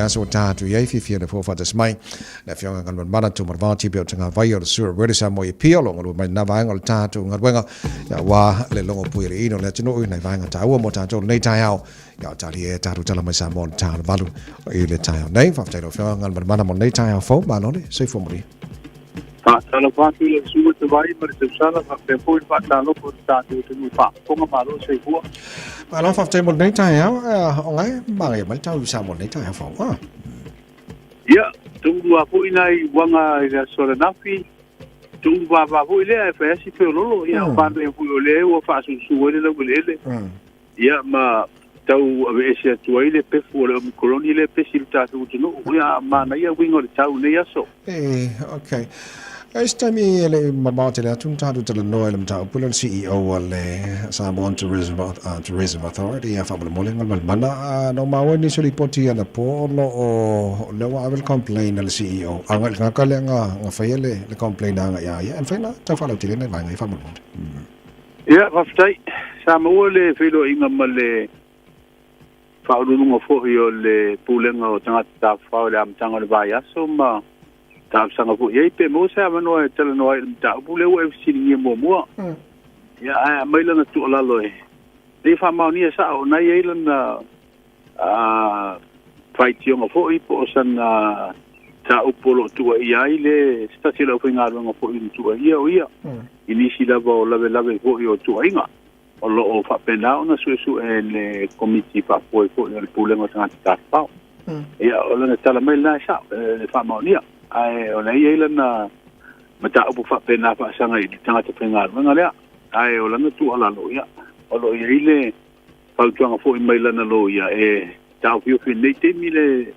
so tatu ye fi the for the smai na fianga kan mana tu marva ti pe tanga vai or sur where is mo pio lo ngol mai na vai ngol tatu ngal wenga ya wa le longo pu ri no le chino na vai nga ta wo mo ta cho nei tai hao ya ta ri ta ru ta la mai sa mo ta ba lu e le tai nei fa tai lo fianga ngal mana mo nei tai hao fo ba no le sei fo mo ri fa ta lo fa ti le su te vai per te sala fa pe poi fa ta lo por ta tu tu fa ko ma lo sei fu ba lo fa tai mo nei tai hao ngai ba ngai mai ta sa mo nei tai hao fo ya tunggu aku inai wanga ila sora nafi tunggu baba fu ile fa si pe lo ya pa le fu le o fa su le lo le ya ma tau ave ese tu ile pe fu le koloni le pe si ta tu no ya ma na ya wingo tau ne ya so okay esta mi ele mabate la tunta do tele no ele mta pulo CEO wale Samoan Tourism Authority ya fablo molenga mana no ma woni so lipoti ana polo o le wa will complain al CEO angal ka kale nga fayele le complain nga ya en fena ta falo tile na nga fablo ya raftai Samoa le filo inga male faudu ngo fo yo le pulenga o tanga ta fa le am tanga le baya so ma ta sanga fu ye pe mo sa mano e tele no ta bule o fc ni mo mo ya a mai lana tu la lo e fa ma ni sa o na ye lana fight yo ngo fo i po san ta upolo tu ia ile sta si lo finga ngo fo i tu ia o ia ini si la vo la fo yo tu inga o lo o fa pena ona su e le committee fa foi le pule ngo ta pa ia o lana tala mai la sa le fa ma ni ai o nei ele na mata upu fa pena fa sanga i tanga te penga nga le ai o lana tu ala lo ya o lo ile fa tuanga fo i mai lana lo ya e ta fio fi nei te mile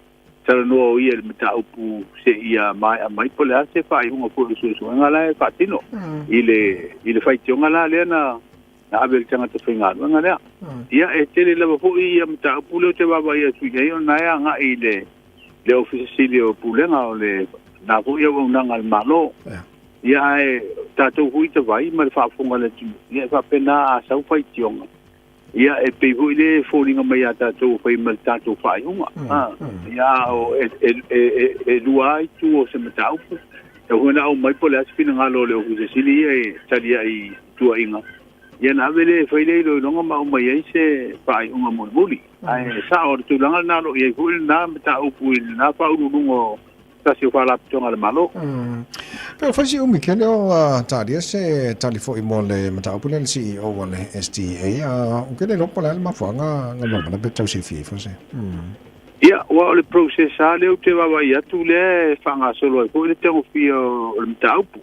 tara no o ia mata upu se ia mai pole se fa i unga fo so nga la fa tino ile fa tionga la le na abel tanga te penga nga le ia e tele la fo i mata upu le te baba ia su ia na ya nga ile le ofisili o pulenga o le na fu ia o nanga malo ia e tatou hui te vai ma fa funga le tu ia fa pena sa fai tionga ia e pe hui le folinga mai ata tatou fai ma tatou fai unga ia o e luai tu o se mata upu e hona o mai pole asfina ngalo le ofisili e talia i tu inga ia na vele fai le lo longa ma mai ai se fai unga mo muli ai sa o tu langa na lo ye fu na mata upu na fa unungo ta si fa la tonga le malo pero fasi umi kele o tadia se talifo imole mata upu le CEO wale STA o kele lo pola ma fanga ngalo na be tau se fi fose ia wa le process ale o te wa ia tu le fanga solo ko le tengo fi o mata upu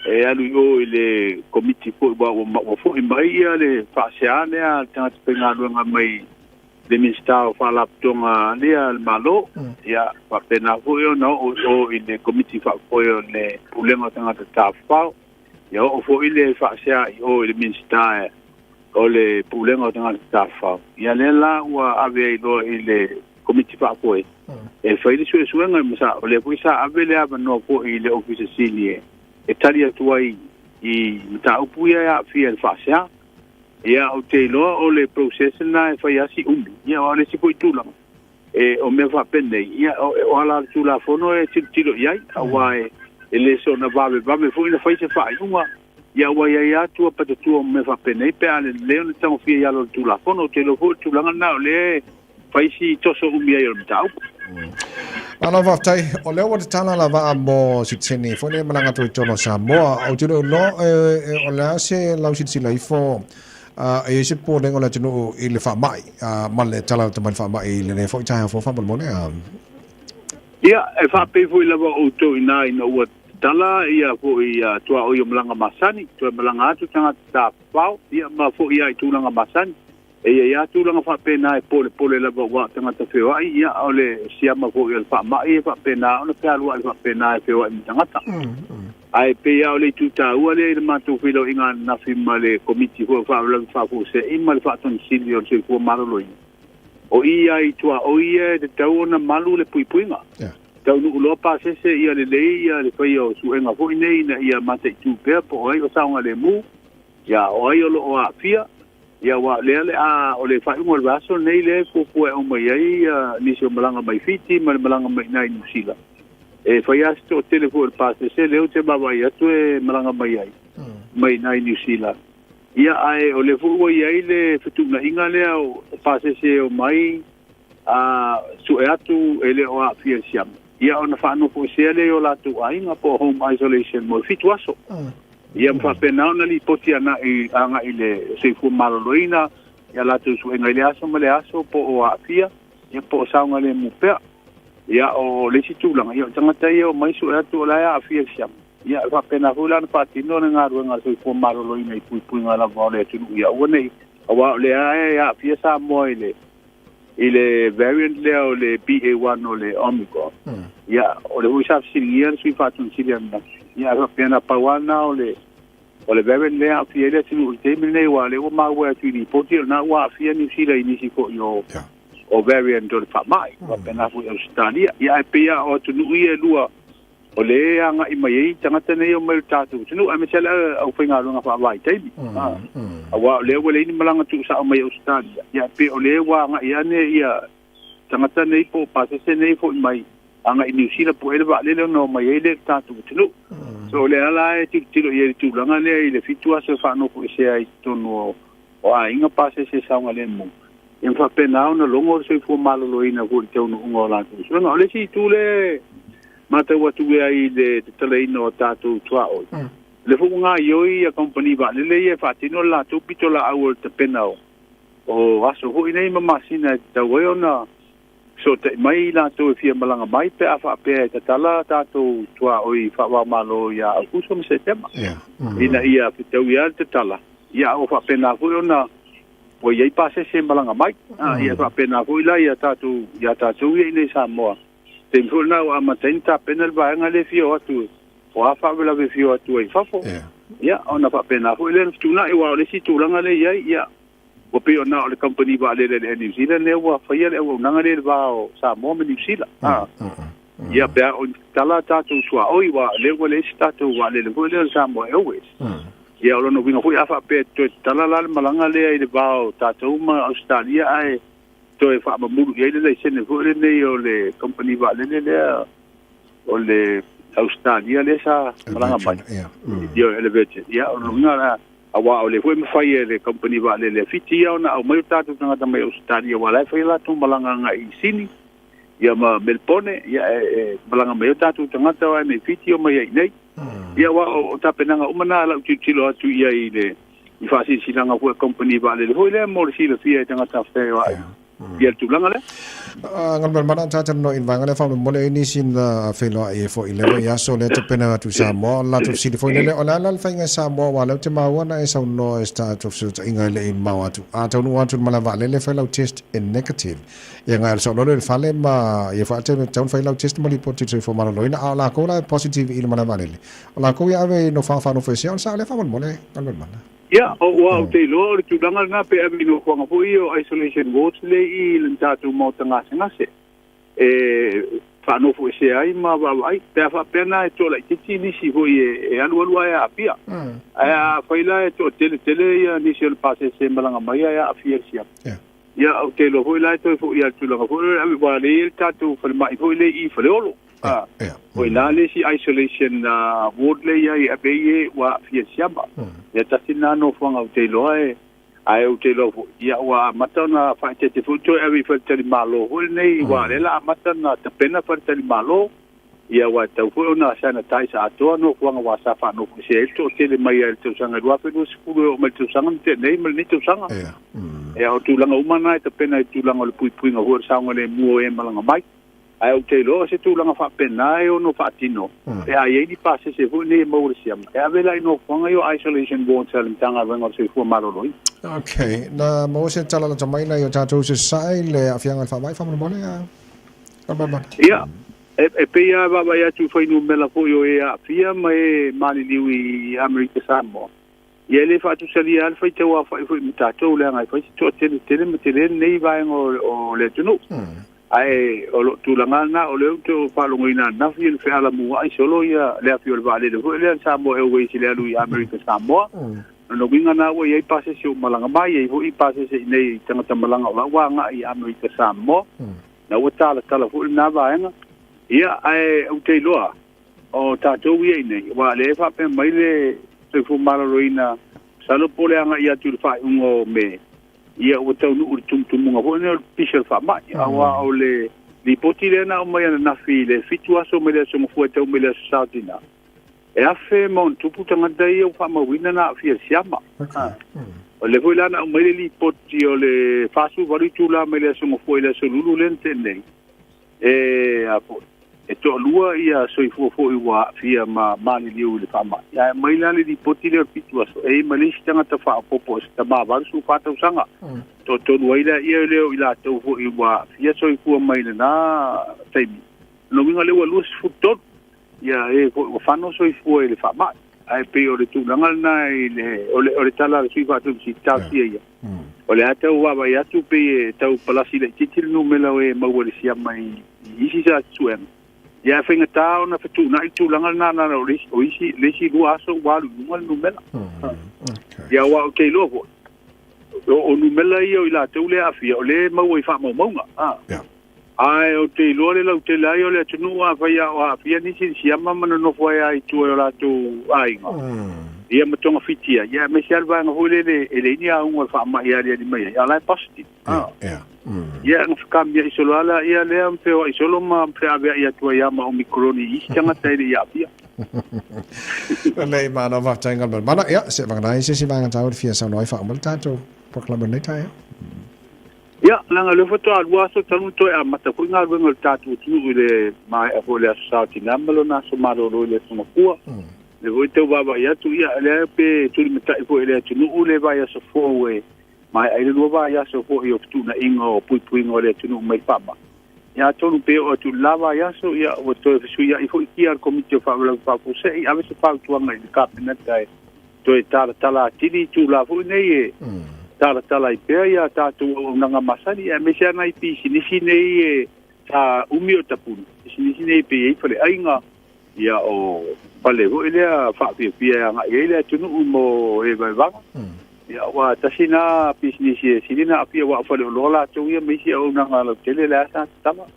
e alu yo ile committee ko ba o fo mai ia le fa seane a tanga te penga nga mai le minsta fa la tonga le al malo ya pa pena fo yo no o ile committee fa fo yo le pulenga tanga te tafa ya o fo ile fa sea o ile minsta o le pulenga tanga te tafa ya le la wa ave do ile committee fa fo e fa ile su nga msa o le puisa ave le ava no fo ile office sinie e talia tuai i mta upu ya fi el fasia ia o te lo o le process na fa ya si ia o le si poi tula e o me fa pende ia o ala tula fono e tilo ia wa e le so na va fu ina fa se fa uma ia wa ia tu pa tu me fa pende pe ale le no tamo fi ia lo tula fono te lo fu tula na le fa si toso ia o mta upu Ano vaftai o leo wat tana la va mo sitseni fo le malanga to tono Samoa o tiro no o la se la sitsila ifo e se po le ngola tino ile fa mai male tala to man fa mai le fo ta fo fa mo ne ia e fa pe fo ile va o to ina o tala ia fo ia to o yo malanga masani to malanga atu tanga ta pau ia ma fo ia tu langa masani e ia tu langa fa pena e pole la wa tanga ta feo ai ia ole sia ma fo il fa ma e fa pena ona ka lu fa pena e feo ai tanga ta ai pe ia ole tu ta u ole ma tu filo inga na firma le committee fo fa fo se i ma fa ton silvio se fo malo o ia i tua o ia de tau na malu le puipuinga tau nu lo pa se ia le ia le fa ia su enga fo nei na ia ma te tu pe po ai o sa nga le mu ya o ai o lo a fia ia wa le o le fa mo va so nei le ko o mai ai ni se malanga mai fiti malanga mai nai New Zealand e fa ia sto telefone passe se le o te baba ia tu e malanga mai ai mai nai New Zealand ia ai o le fu ia le fitu na inga le o passe se o mai su e atu ele o a fiesiam ia ona fa no po se le o la tu ainga po home isolation mo fitu aso ia mfa pena na li poti ana i anga ile se fu maloloina ia la tu su enga ile aso male aso po o a fia ia po saunga le mupea ia o le situ langa ia tanga tai o mai su atu la ia fiesiam ia fa pena hula na patino nga ruanga se fu maloloina i pui ngala vale tu ia o nei awa le ia fiesa mo ile variant leo le BA1 o le Omicron. Ya, o le usaf silia sui fatun silia na. Ya, pena pawana o le variant leo fiele sinu ultime wa le o mawa tu ni poti na wa fia ni sila inisi ko yo. O variant do fa mai. Wa pena fu Australia. Ya pia o tu nu ia lua. O le anga i mai tangata nei o mai tatu. Tunu amesela au finga lunga fa vai tai. Awa le wele ni malanga tu sa mai Australia. Ya pe o le wa nga ia ne ia tangata nei po pase se nei fo mai anga i New Zealand po ele ba le no mai ele tatu tunu. So le ala e tilo ye tu langa le ile fitua se fa no ko se ai tonu o a inga pase se sa nga le mu. Em fa pena no longo se fo malolo ina ko te no ngola tu. So no le si tu le mata watu ai de tele ino tatu tuao. Le fu nga yoi a company ba le ye fatino la tu pitola au te penao. O aso ho nei mama sina ta weona. So te mai la tu fia malanga mai pe afa pe te tala tatu tuao i fa wa malo ya ku so se tema. Ina ia pitau ia te tala. Ia o fa pena fu ona o ye pase se malanga mai. Ia fa pena fu la ia tatu ia nei sa mo. Tem fu na o amatenta penal ba nga le fio atu. O afa vela ve fio atu ai fafo. Ya, ona fa pena fu le tuna e wa le si tulanga le ia. O pe ona o le company ba le New Zealand le wa fa ia le o nanga le ba o sa mo New Zealand. Ia pe o tala tatu sua oi wa le le statu wa le sa mo always. Ia o no vinga fu afa pe to tala la malanga le ai le ba o tatu ma Australia ai to e fa ma mulu ia le sene fu le nei o le company ba le o le Australia le sa malanga mai. Io elevate. Ia o nga awa o le foi mafai le company ba le fiti ona o mai tatu tanga mai Australia wala foi la tu malanga nga i sini. Ia ma Melbourne ia malanga mai tatu tanga wa nei fiti o mai nei. Ia wa o tapenanga o mana la utilo atu ia i le i fasi silanga ko company ba le foi le mo le sila fia tanga tafe wa. Ia tu langa le. Ngal mana tata no invanga le fam mo le ni sin la felo e fo ile ya so le te pena tu sa mo la tu si fo le ona la fa nga sa mo wa le te ma wana e sa no sta tu su inga le in ma watu a tu no watu mala va le felo test in negative ya nga so lo le fa le ma ye fa te tu felo test mo li po tu fo ma lo ina la ko la positive il mana va le la ko ya ave no fa no fe sa le fa mo le ngal mana. Ja, o te lo tu danga na pe abi no ko ngapo io isolation wards le I lentatu mo tanga ngase. Fa no fo se ai ma ba ai pe fa pena e to la titi ni si vo e alu ya apia. Ai fa ila e to tele ya ni se passe se malanga mai ya afia sia. Ya o te lo vo ila to fo ya tu langa fo abi ba le tatu fa mai vo le I fa le olo. O ila le si isolation ward le ya e be wa afia sia ba. Ya tasina no fanga o te lo ai o te lo ia wa matana fa te futo every for te malo hol nei wa la matana te pena for te malo ia wa te fu na sana tai sa to no fanga wa sa fa no se to te le mai el to sanga wa pe no skulu o me to sanga te nei me ni to sanga ia o tu langa umana te pena tu langa le pui nga ho sanga le mu e malanga mai ai o te lo se tu langa fa pena e o no fa tino e ai di passe se fu nei mo siam e avela no fanga yo isolation ward sel tanga venga se fu malo loi. Okay, na mo se tala la tamai na yo tatu se sai le afianga fa mai fa mo le ya. Ia, e pe ia ba ya tu foi no mela fo yo e afia mai mali liwi America Samoa. Ia le fa tu sali al foi te wa foi mitato le ngai foi to tele nei vai o le tunu. Ai o tu langa na o le tu fa lo ngina na fi fe ala mu ai solo ia le afio le vale le le Samoa e we si le lu America Samoa. no winga na wa ye pase se malanga mai ye vo I pase se nei tanga malanga wa nga I anu I ka samo na wa tala fu na va nga ia ai o te loa o tatou ia nei wa le fa pe mai le se fu mararoina salo pole anga ia tu fa ungo me ia o tau nu tum nga ho ne pisel fa mai awa o le li potile na o mai na fi le fitu aso me le so fu tau me le satina e afe mon tupu tanga dai o fa ma wina na fi siama o le foi lana o mai li poti o le fasu vari tu la me le so fu le so lulu lente nei e apo e to lua ia so I fo wa fia ma mani liu le fa ma ya mai la li poti le fitu aso e mai si tanga ta fa popo sta ma va su fa ta usanga to lua ia le ila to fo I wa fia so I fu mai na taimi no minga le wa lus fu tot ia e o fano so I fu le fa ma ai pe o le tu langa na o le tala le sifa tu si ta ia o le ata wa va ya tu pe tau palasi le titil no mela e ma wa le sia mai isi sa tsuem ia fenga tao na fetu na I tu langa na o isi le si lu aso wa lu no mela ia wa o ke lovo o no mela ia o la tu le afia o le ma wa fa mo nga ai o te lore la te lai o le tunu a vai a fia ni si ama mana no foi ai tu o la tu ai nga ia matonga fitia ia me salva nga hole le ni a un fa ma ia ni mai ala pasti ia nga cambia isolala ia le am pe isolo ma pe avea ia tu ia ma o mikroni I tanga tai ia pia le ma no va tanga mana ia se va nai se va nga tau fia sa noi fa mal tato proclama nei tai ia langa le foto a luaso tanu to a mata ko nga wenga tatu tu le mai a hole sa tinamalo na so maro le so makua le voi te baba ia tu ia le pe tu le mata ko ele tu no le vai so fo we mai ai le vai so fo I tu na ingo pui ngole tu no mai pama ia tonu pe o tu lava ia so ia o to su ia I fo ki ar komite fa la fa ko se ave se fa tu nga I kabinet dai to tala tini tu la fo nei tala I pea ia tātou o nanga masani e me sea nai pi sinisi nei e tā umi o tapunu sinisi nei pe ei whale ainga ia o pale ho elea whaapia pia nga i elea tunu umo e vai wanga ia wa tasina pi sinisi e sinina apia wa whale o lola tau ia meisi au nanga lau tele lea sa tama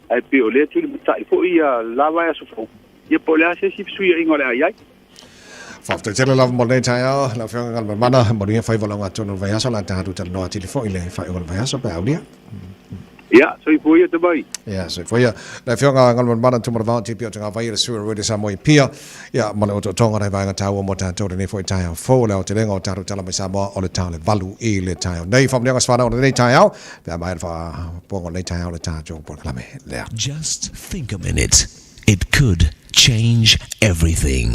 ai pe o lea tuli matai fo ia lava ia sofo ia po lea se sipsu ia ingo lea iai Fafte tele lava mo nei tai la fianga ngal mana mo ni fai volanga tonu vai aso la ta tu tele no telefone le fai ngal vai aso pa audia ia so I foi te bai ia so foi la fianga ngal mana tu mo va ti pio tanga vai le su re sa mo pia ia mo le tonga nei vai ngata mo ta to nei foi tai fo le o te lenga o ta tala mai sa mo o le ta le valu e le tai nei fam le ngaswana o nei tai pa mai fa pongo nei tai o le ta jo por klame le Just think a minute. It could change everything.